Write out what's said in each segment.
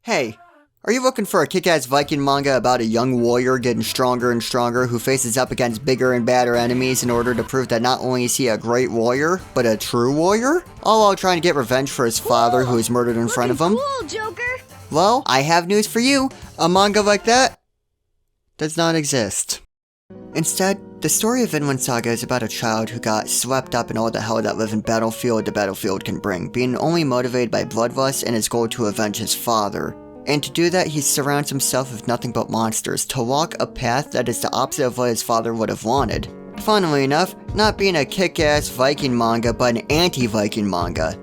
Hey, are you looking for a kick-ass Viking manga about a young warrior getting stronger and stronger who faces up against bigger and badder enemies in order to prove that not only is he a great warrior, but a true warrior? All while trying to get revenge for his father who was murdered in front of him? Cool, Joker. Well, I have news for you. A manga like that does not exist. Instead, the story of Vinland Saga is about a child who got swept up in all the hell that living battlefield the battlefield can bring, being only motivated by bloodlust and his goal to avenge his father. And to do that, he surrounds himself with nothing but monsters, to walk a path that is the opposite of what his father would have wanted. Funnily enough, not being a kick-ass Viking manga, but an anti-Viking manga.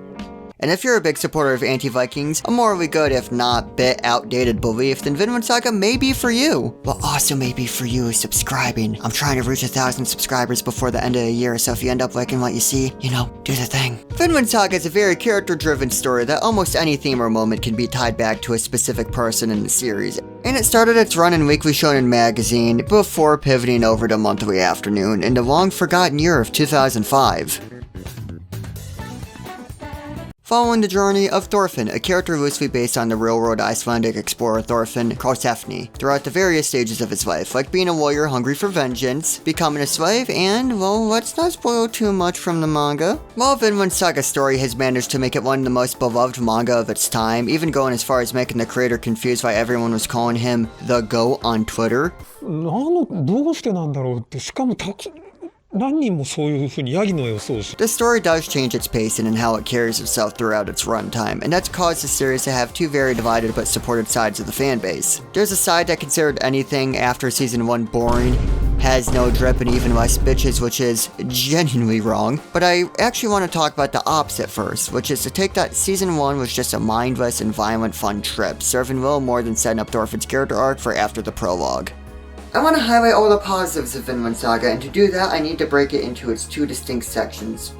And if you're a big supporter of anti-Vikings, a morally good if not bit outdated belief, then Vinland Saga may be for you. What also may be for you is subscribing. I'm trying to reach 1,000 subscribers before the end of the year, so if you end up liking what you see, do the thing. Vinland Saga is a very character-driven story that almost any theme or moment can be tied back to a specific person in the series. And it started its run in Weekly Shonen magazine before pivoting over to Monthly Afternoon in the long-forgotten year of 2005. Following the journey of Thorfinn, a character loosely based on the real-world Icelandic explorer Thorfinn Karlsefni, throughout the various stages of his life, like being a warrior hungry for vengeance, becoming a slave, and, well, let's not spoil too much from the manga. While Vinland Saga's story has managed to make it one of the most beloved manga of its time, even going as far as making the creator confused why everyone was calling him the GOAT on Twitter. どうしてなんだろうって、しかも何人もそういう風にヤギの絵をそうし The story does change its pacing and how it carries itself throughout its runtime, and that's caused the series to have two very divided but supported sides of the fanbase. There's a side that considered anything after season 1 boring, has no drip and even less bitches, which is genuinely wrong. But I actually want to talk about the opposite first, which is to take that season 1 was just a mindless and violent fun trip, serving little more than setting up Thorfinn's character arc for after the prologue. I want to highlight all the positives of Vinland Saga, and to do that I need to break it into its two distinct sections,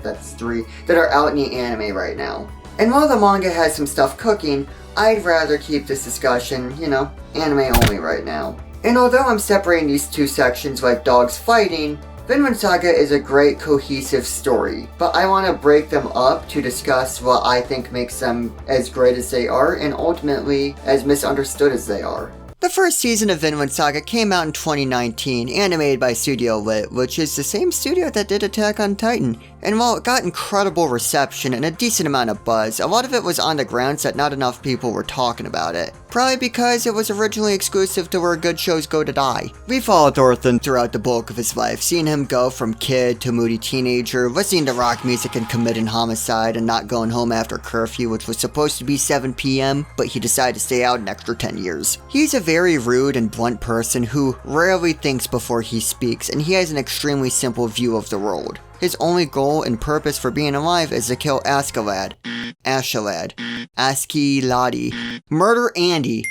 that's three, that are out in the anime right now. And while the manga has some stuff cooking, I'd rather keep this discussion, anime only right now. And although I'm separating these two sections like dogs fighting, Vinland Saga is a great cohesive story, but I want to break them up to discuss what I think makes them as great as they are, and ultimately as misunderstood as they are. The first season of Vinland Saga came out in 2019, animated by Studio Lit, which is the same studio that did Attack on Titan. And while it got incredible reception and a decent amount of buzz, a lot of it was on the grounds that not enough people were talking about it. Probably because it was originally exclusive to where good shows go to die. We followed Thorfinn throughout the bulk of his life, seeing him go from kid to moody teenager, listening to rock music and committing homicide, and not going home after curfew, which was supposed to be 7 p.m., but he decided to stay out an extra 10 years. He's a very rude and blunt person who rarely thinks before he speaks, and he has an extremely simple view of the world. His only goal and purpose for being alive is to kill Askeladd, murder Andy,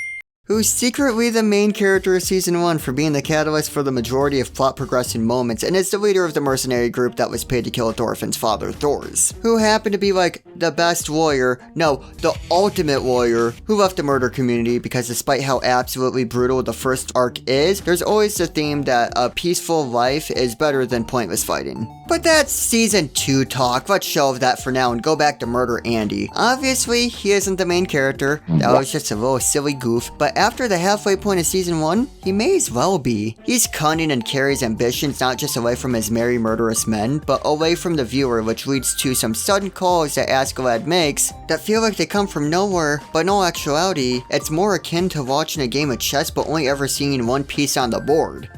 who's secretly the main character of season 1 for being the catalyst for the majority of plot progressing moments, and is the leader of the mercenary group that was paid to kill Thorfinn's father, Thors, who happened to be like the best warrior, no, the ultimate warrior, who left the murder community because despite how absolutely brutal the first arc is, there's always the theme that a peaceful life is better than pointless fighting. But that's season 2 talk, let's shelve that for now and go back to murder Andy. Obviously, he isn't the main character, that was just a little silly goof, but after the halfway point of season 1, he may as well be. He's cunning and carries ambitions not just away from his merry murderous men, but away from the viewer, which leads to some sudden calls that Askeladd makes that feel like they come from nowhere, but in all actuality, it's more akin to watching a game of chess but only ever seeing one piece on the board.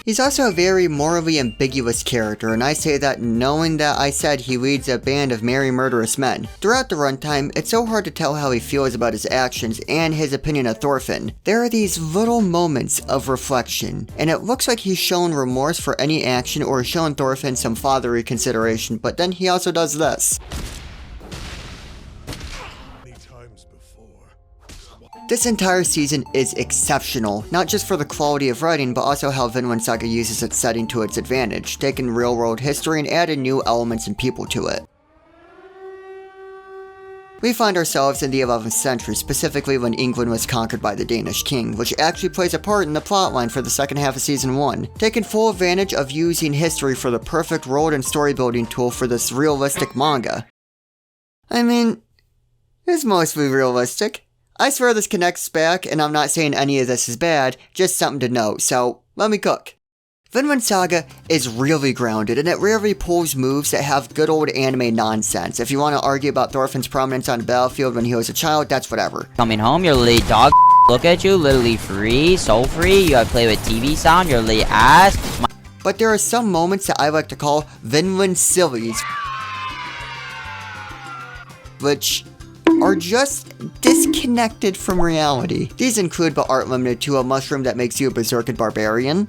He's also a very morally ambiguous character, and I say that knowing that I said he leads a band of merry murderous men. Throughout the runtime, it's so hard to tell how he feels about his actions and his opinion of Thorfinn. There are these little moments of reflection, and it looks like he's shown remorse for any action or shown Thorfinn some fatherly consideration, but then he also does this. This entire season is exceptional, not just for the quality of writing, but also how Vinland Saga uses its setting to its advantage, taking real-world history and adding new elements and people to it. We find ourselves in the 11th century, specifically when England was conquered by the Danish king, which actually plays a part in the plotline for the second half of season 1, taking full advantage of using history for the perfect world and story building tool for this realistic manga. I mean, it's mostly realistic. I swear this connects back, and I'm not saying any of this is bad, just something to note, so let me cook. Vinland Saga is really grounded, and it rarely pulls moves that have good old anime nonsense. If you want to argue about Thorfinn's prominence on the battlefield when he was a child, that's whatever. Coming home, you're literally dog. Look at you, literally free, so free. You gotta play with TV sound, you're literally ass. But there are some moments that I like to call Vinland sillies, which are just disconnected from reality. These include, but aren't limited to, a mushroom that makes you a berserk barbarian,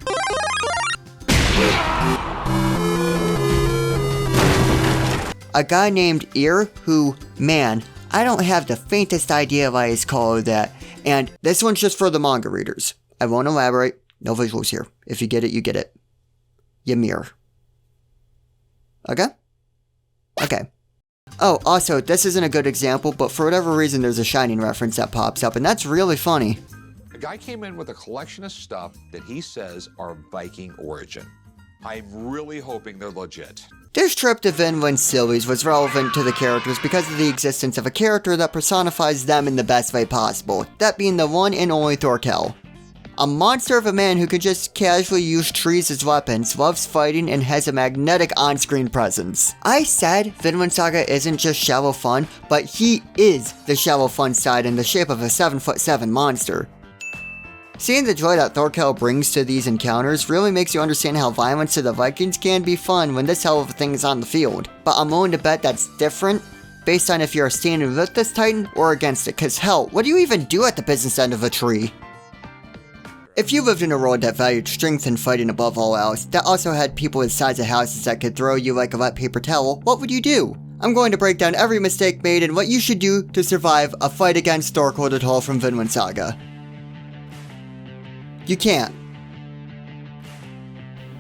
a guy named Ear who, man, I don't have the faintest idea why he's called that, and this one's just for the manga readers. I won't elaborate, no visuals here. If you get it, you get it. Ymir. Okay? Okay. Oh, also, this isn't a good example, but for whatever reason there's a Shining reference that pops up, and that's really funny. The guy came in with a collection of stuff that he says are Viking origin. I'm really hoping they're legit. This trip to Vinland Sillies was relevant to the characters because of the existence of a character that personifies them in the best way possible, that being the one and only Thorkel. A monster of a man who can just casually use trees as weapons, loves fighting, and has a magnetic on-screen presence. I said Vinland Saga isn't just shallow fun, but he is the shallow fun side in the shape of a 7'7" monster. Seeing the joy that Thorkel brings to these encounters really makes you understand how violence to the Vikings can be fun when this hell of a thing is on the field. But I'm willing to bet that's different based on if you're standing with this titan or against it, cause hell, what do you even do at the business end of a tree? If you lived in a world that valued strength and fighting above all else, that also had people the size of houses that could throw you like a wet paper towel, what would you do? I'm going to break down every mistake made and what you should do to survive a fight against Thorkel the Tall from Vinland Saga. You can't.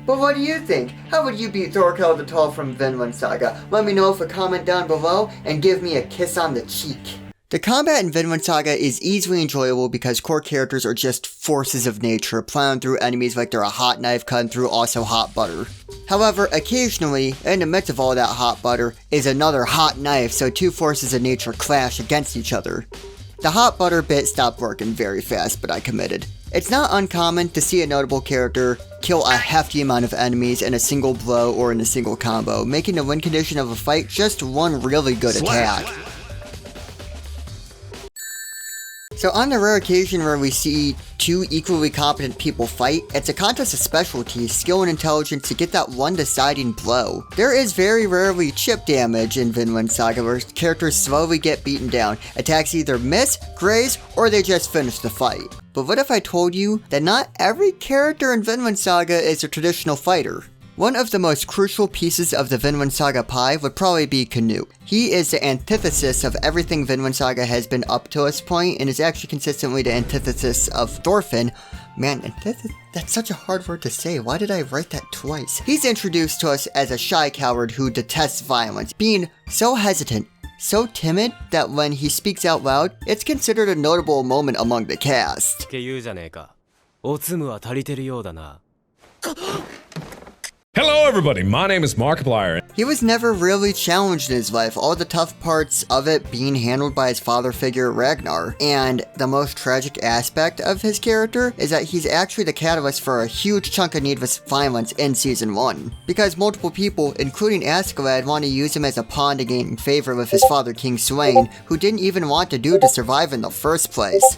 But what do you think? How would you beat Thorkel the Tall from Vinland Saga? Let me know with a comment down below and give me a kiss on the cheek. The combat in Vinland Saga is easily enjoyable because core characters are just forces of nature, plowing through enemies like they're a hot knife cutting through also hot butter. However, occasionally, in the midst of all that hot butter, is another hot knife, so two forces of nature clash against each other. The hot butter bit stopped working very fast, but I committed. It's not uncommon to see a notable character kill a hefty amount of enemies in a single blow or in a single combo, making the win condition of a fight just one really good attack. So on the rare occasion where we see two equally competent people fight, it's a contest of specialties, skill and intelligence to get that one deciding blow. There is very rarely chip damage in Vinland Saga where characters slowly get beaten down. Attacks either miss, graze, or they just finish the fight. But what if I told you that not every character in Vinland Saga is a traditional fighter? One of the most crucial pieces of the Vinland Saga pie would probably be Canute. He is the antithesis of everything Vinland Saga has been up to this point, and is actually consistently the antithesis of Thorfinn. Man, that's such a hard word to say. Why did I write that twice? He's introduced to us as a shy coward who detests violence, being so hesitant, so timid, that when he speaks out loud, it's considered a notable moment among the cast. Hello everybody, my name is Markiplier. He was never really challenged in his life, all the tough parts of it being handled by his father figure Ragnar. And the most tragic aspect of his character is that he's actually the catalyst for a huge chunk of needless violence in Season 1. Because multiple people, including Askeladd, want to use him as a pawn to gain favor with his father King Sweyn, who didn't even want the dude to survive in the first place.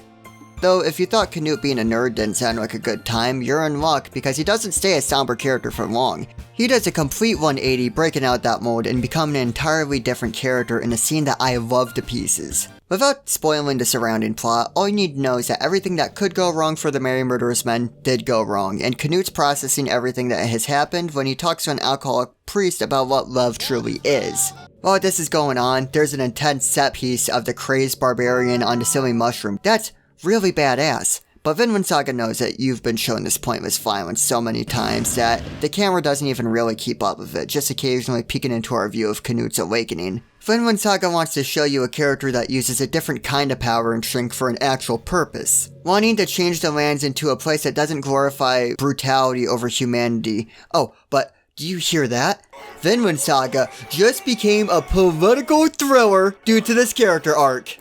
Though, if you thought Canute being a nerd didn't sound like a good time, you're in luck because he doesn't stay a somber character for long. He does a complete 180, breaking out that mold and becoming an entirely different character in a scene that I love to pieces. Without spoiling the surrounding plot, all you need to know is that everything that could go wrong for the Merry Murderous Men did go wrong, and Canute's processing everything that has happened when he talks to an alcoholic priest about what love truly is. While this is going on, there's an intense set piece of the crazed barbarian on the silly mushroom. That's really badass. But Vinland Saga knows that you've been shown this pointless violence so many times that the camera doesn't even really keep up with it, just occasionally peeking into our view of Canute's awakening. Vinland Saga wants to show you a character that uses a different kind of power and strength for an actual purpose. Wanting to change the lands into a place that doesn't glorify brutality over humanity. Oh, but do you hear that? Vinland Saga just became a political thriller due to this character arc.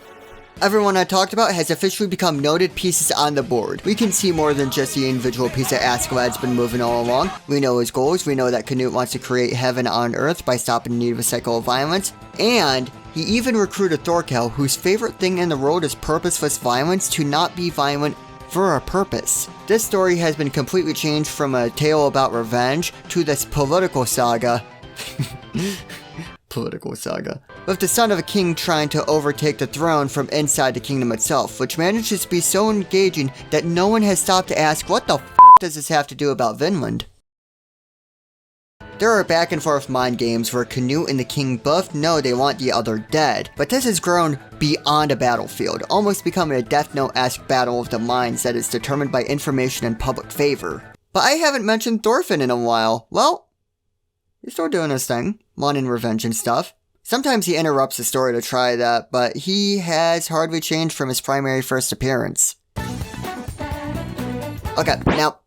Everyone I talked about has officially become noted pieces on the board. We can see more than just the individual piece that Askeladd's been moving all along. We know his goals, we know that Canute wants to create heaven on earth by stopping the need of a cycle of violence, and he even recruited Thorkel, whose favorite thing in the world is purposeless violence, to not be violent for a purpose. This story has been completely changed from a tale about revenge to this political saga. Political saga. With the son of a king trying to overtake the throne from inside the kingdom itself, which manages to be so engaging that no one has stopped to ask, what the f does this have to do about Vinland? There are back and forth mind games where Canute and the king both know they want the other dead, but this has grown beyond a battlefield, almost becoming a Death Note-esque battle of the minds that is determined by information and public favor. But I haven't mentioned Thorfinn in a while. Well, he's still doing his thing, wanting revenge and stuff. Sometimes he interrupts the story to try that, but he has hardly changed from his primary first appearance. Okay, now,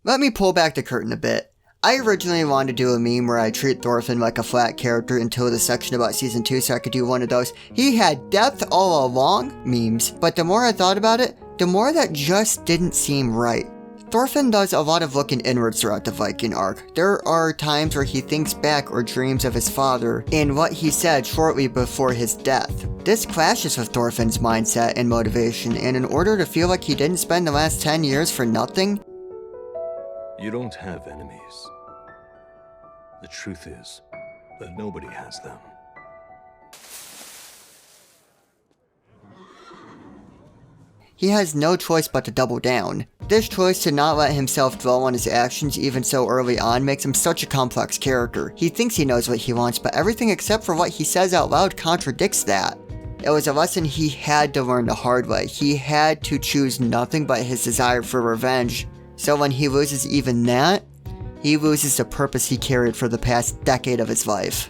let me pull back the curtain a bit. I originally wanted to do a meme where I treat Thorfinn like a flat character until the section about Season 2 so I could do one of those "he had depth all along" memes, but the more I thought about it, the more that just didn't seem right. Thorfinn does a lot of looking inwards throughout the Viking arc. There are times where he thinks back or dreams of his father and what he said shortly before his death. This clashes with Thorfinn's mindset and motivation, and in order to feel like he didn't spend the last 10 years for nothing, you don't have enemies. The truth is that nobody has them. he has no choice but to double down. This choice to not let himself dwell on his actions even so early on makes him such a complex character. He thinks he knows what he wants, but everything except for what he says out loud contradicts that. It was a lesson he had to learn the hard way. He had to choose nothing but his desire for revenge. So when he loses even that, he loses the purpose he carried for the past decade of his life.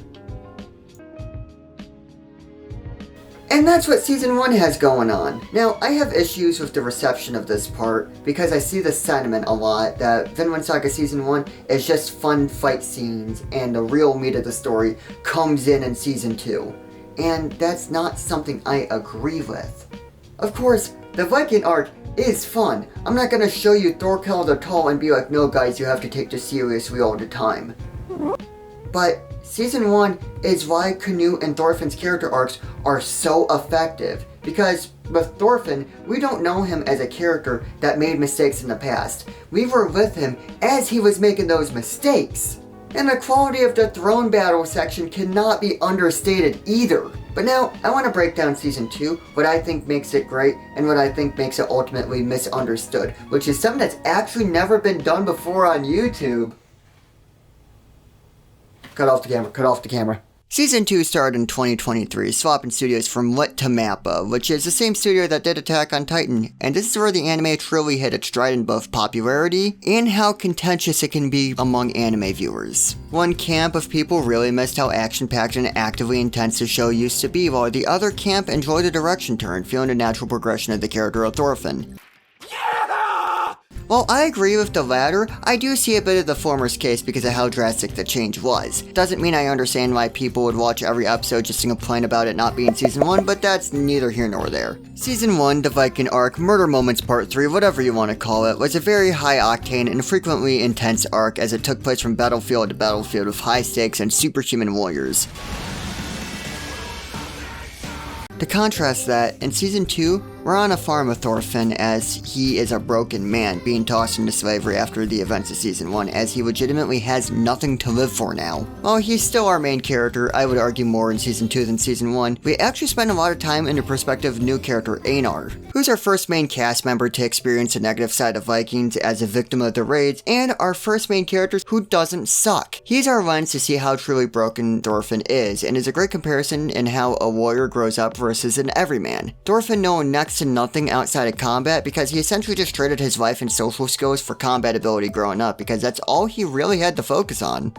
And that's what Season 1 has going on. Now, I have issues with the reception of this part, because I see the sentiment a lot that Vinland Saga Season 1 is just fun fight scenes, and the real meat of the story comes in Season 2. And that's not something I agree with. Of course, the Viking arc is fun. I'm not gonna show you Thorkel the Tall and be like, no guys, you have to take this seriously all the time. But Season 1 is why Canute and Thorfinn's character arcs are so effective. Because with Thorfinn, we don't know him as a character that made mistakes in the past. We were with him as he was making those mistakes. And the quality of the throne battle section cannot be understated either. But now, I want to break down Season 2, what I think makes it great, and what I think makes it ultimately misunderstood, which is something that's actually never been done before on YouTube. Cut off the camera. Season 2 started in 2023, swapping studios from Lit to Mappa, which is the same studio that did Attack on Titan, and this is where the anime truly hit its stride in both popularity and how contentious it can be among anime viewers. One camp of people really missed how action-packed and actively intense the show used to be, while the other camp enjoyed the direction turn, feeling the natural progression of the character of Thorfinn. While I agree with the latter, I do see a bit of the former's case because of how drastic the change was. Doesn't mean I understand why people would watch every episode just to complain about it not being Season 1, but that's neither here nor there. Season 1, the Viking arc, Murder Moments Part 3, whatever you want to call it, was a very high-octane and frequently intense arc as it took place from battlefield to battlefield with high stakes and superhuman warriors. To contrast that, in Season 2, we're on a farm with Thorfinn as he is a broken man being tossed into slavery after the events of Season 1 as he legitimately has nothing to live for now. While he's still our main character, I would argue more in Season 2 than Season 1, we actually spend a lot of time in the perspective of new character Einar, who's our first main cast member to experience the negative side of Vikings as a victim of the raids, and our first main character who doesn't suck. He's our lens to see how truly broken Thorfinn is, and is a great comparison in how a warrior grows up versus an everyman. Thorfinn knowing next to nothing outside of combat because he essentially just traded his life and social skills for combat ability growing up because that's all he really had to focus on.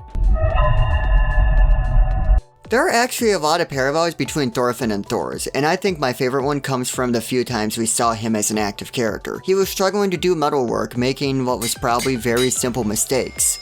There are actually a lot of parallels between Thorfinn and Thors, and I think my favorite one comes from the few times we saw him as an active character. He was struggling to do metal work, making what was probably very simple mistakes.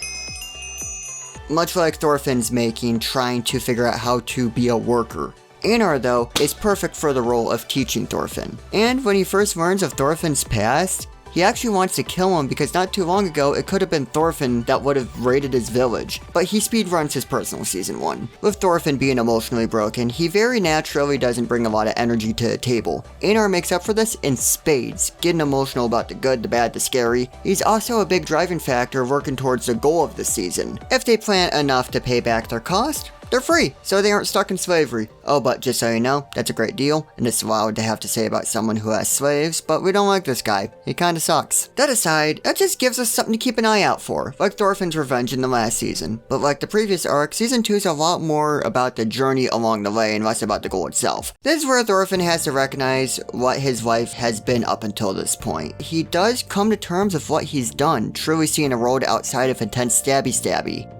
Much like Thorfinn's making, trying to figure out how to be a worker. Einar, though, is perfect for the role of teaching Thorfinn. And when he first learns of Thorfinn's past, he actually wants to kill him because not too long ago it could have been Thorfinn that would have raided his village, but he speedruns his personal season 1. With Thorfinn being emotionally broken, he very naturally doesn't bring a lot of energy to the table. Einar makes up for this in spades, getting emotional about the good, the bad, the scary. He's also a big driving factor working towards the goal of the season. If they plant enough to pay back their cost, they're free, so they aren't stuck in slavery. Oh, but just so you know, that's a great deal, and it's wild to have to say about someone who has slaves, but we don't like this guy. He kinda sucks. That aside, that just gives us something to keep an eye out for, like Thorfinn's revenge in the last season. But like the previous arc, season 2 is a lot more about the journey along the way and less about the goal itself. This is where Thorfinn has to recognize what his life has been up until this point. He does come to terms with what he's done, truly seeing a world outside of intense stabby.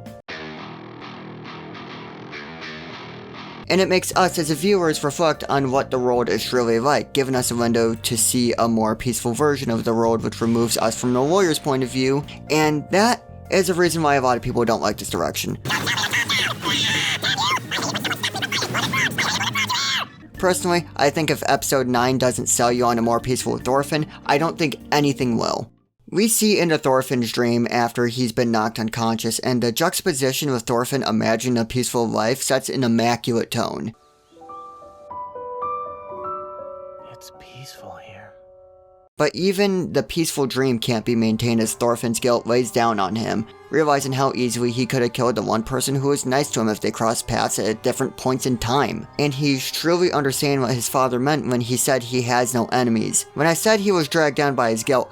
And it makes us as viewers reflect on what the world is truly like, giving us a window to see a more peaceful version of the world which removes us from the warrior's point of view, and that is a reason why a lot of people don't like this direction. Personally, I think if episode 9 doesn't sell you on a more peaceful Thorfinn, I don't think anything will. We see into Thorfinn's dream after he's been knocked unconscious, and the juxtaposition with Thorfinn imagining a peaceful life sets an immaculate tone. It's peaceful here. But even the peaceful dream can't be maintained as Thorfinn's guilt weighs down on him, realizing how easily he could have killed the one person who was nice to him if they crossed paths at different points in time. And he's truly understanding what his father meant when he said he has no enemies. When I said he was dragged down by his guilt,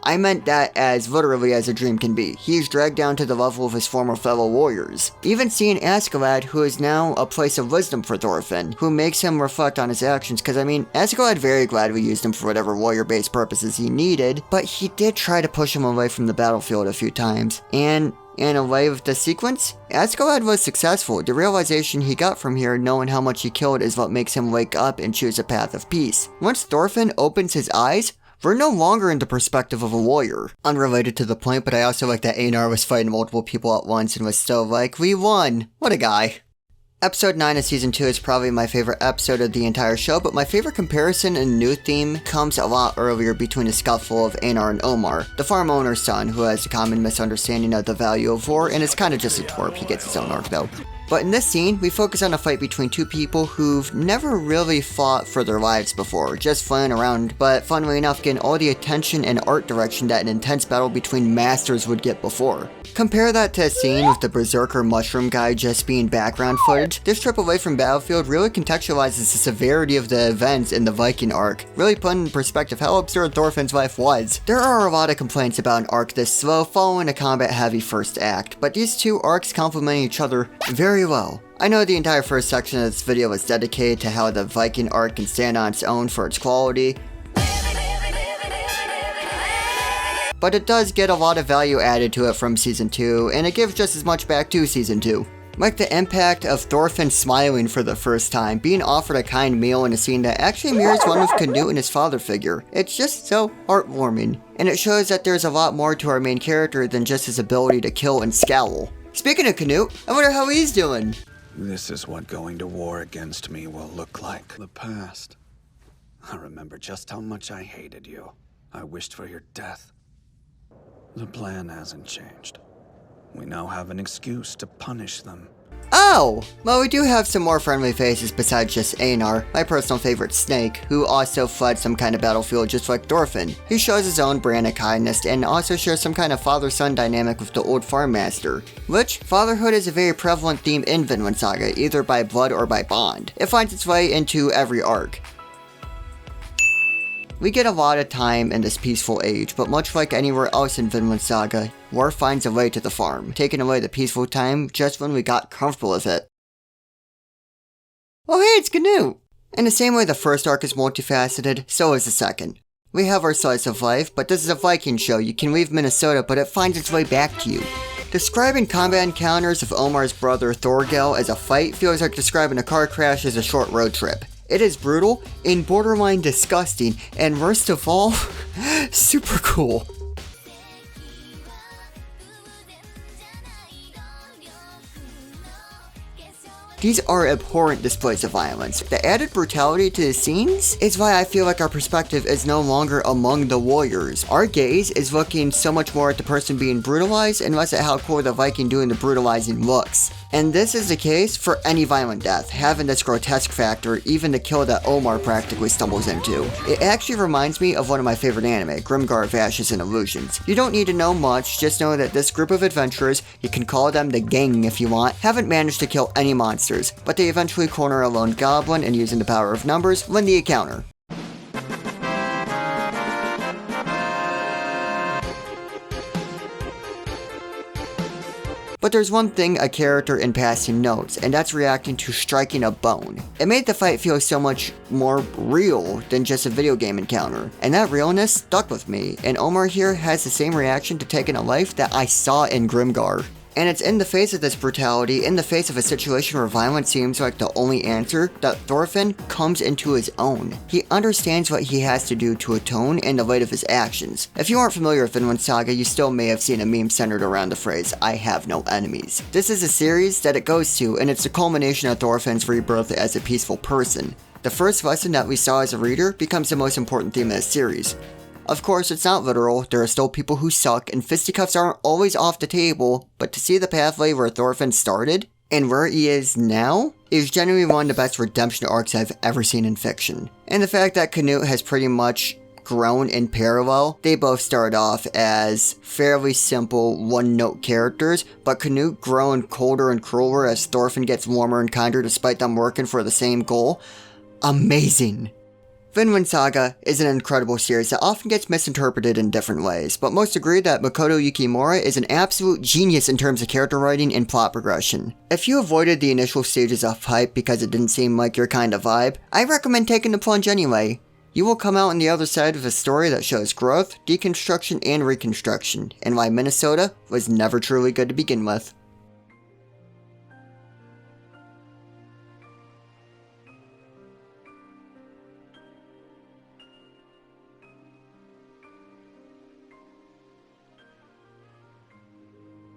I meant that as literally as a dream can be. He is dragged down to the level of his former fellow warriors. Even seeing Askeladd, who is now a place of wisdom for Thorfinn, who makes him reflect on his actions, because I mean, Askeladd very gladly used him for whatever warrior-based purposes he needed, but he did try to push him away from the battlefield a few times. And in a way with the sequence, Askeladd was successful. The realization he got from here, knowing how much he killed, is what makes him wake up and choose a path of peace. Once Thorfinn opens his eyes, we're no longer in the perspective of a warrior. Unrelated to the point, but I also like that Einar was fighting multiple people at once and was still like, we won! What a guy. Episode 9 of Season 2 is probably my favorite episode of the entire show, but my favorite comparison and new theme comes a lot earlier between the scuffle of Einar and Omar, the farm owner's son, who has a common misunderstanding of the value of war, and is kinda just a twerp. He gets his own arc though. But in this scene, we focus on a fight between two people who've never really fought for their lives before, just flying around, but funnily enough getting all the attention and art direction that an intense battle between masters would get before. Compare that to a scene with the berserker mushroom guy just being background footage. This trip away from Battlefield really contextualizes the severity of the events in the Viking arc, really putting in perspective how absurd Thorfinn's life was. There are a lot of complaints about an arc this slow following a combat-heavy first act, but these two arcs complement each other very well. I know the entire first section of this video is dedicated to how the Viking arc can stand on its own for its quality, but it does get a lot of value added to it from Season 2, and it gives just as much back to Season 2. Like the impact of Thorfinn smiling for the first time, being offered a kind meal in a scene that actually mirrors one with Canute and his father figure. It's just so heartwarming, and it shows that there's a lot more to our main character than just his ability to kill and scowl. Speaking of Canute, I wonder how he's doing. This is what going to war against me will look like. The past. I remember just how much I hated you. I wished for your death. The plan hasn't changed. We now have an excuse to punish them. Oh! Well, we do have some more friendly faces besides just Einar, my personal favorite Snake, who also fled some kind of battlefield just like Thorfinn. He shows his own brand of kindness and also shares some kind of father-son dynamic with the old farm master, which fatherhood is a very prevalent theme in Vinland Saga, either by blood or by bond. It finds its way into every arc. We get a lot of time in this peaceful age, but much like anywhere else in Vinland Saga, war finds a way to the farm, taking away the peaceful time just when we got comfortable with it. Oh hey, it's Canute! In the same way the first arc is multifaceted, so is the second. We have our slice of life, but this is a Viking show. You can leave Minnesota, but it finds its way back to you. Describing combat encounters of Omar's brother Thorgel as a fight feels like describing a car crash as a short road trip. It is brutal and borderline disgusting, and worst of all, super cool. These are abhorrent displays of violence. The added brutality to the scenes is why I feel like our perspective is no longer among the warriors. Our gaze is looking so much more at the person being brutalized and less at how cool the Viking doing the brutalizing looks. And this is the case for any violent death, having this grotesque factor, even the kill that Omar practically stumbles into. It actually reminds me of one of my favorite anime, Grimgar of Ashes and Illusions. You don't need to know much, just know that this group of adventurers, you can call them the gang if you want, haven't managed to kill any monsters, but they eventually corner a lone goblin and using the power of numbers, win the encounter. But there's one thing a character in passing notes, and that's reacting to striking a bone. It made the fight feel so much more real than just a video game encounter, and that realness stuck with me, and Omar here has the same reaction to taking a life that I saw in Grimgar. And it's in the face of this brutality, in the face of a situation where violence seems like the only answer, that Thorfinn comes into his own. He understands what he has to do to atone in the light of his actions. If you aren't familiar with Vinland Saga, you still may have seen a meme centered around the phrase, "I have no enemies." This is a series that it goes to, and it's the culmination of Thorfinn's rebirth as a peaceful person. The first lesson that we saw as a reader becomes the most important theme of the series. Of course, it's not literal, there are still people who suck, and fisticuffs aren't always off the table, but to see the pathway where Thorfinn started, and where he is now, is genuinely one of the best redemption arcs I've ever seen in fiction. And the fact that Canute has pretty much grown in parallel, they both start off as fairly simple one-note characters, but Canute grown colder and crueler as Thorfinn gets warmer and kinder despite them working for the same goal. Amazing! Vinland Saga is an incredible series that often gets misinterpreted in different ways, but most agree that Makoto Yukimura is an absolute genius in terms of character writing and plot progression. If you avoided the initial stages of hype because it didn't seem like your kind of vibe, I recommend taking the plunge anyway. You will come out on the other side of a story that shows growth, deconstruction, and reconstruction, and why Minnesota was never truly good to begin with.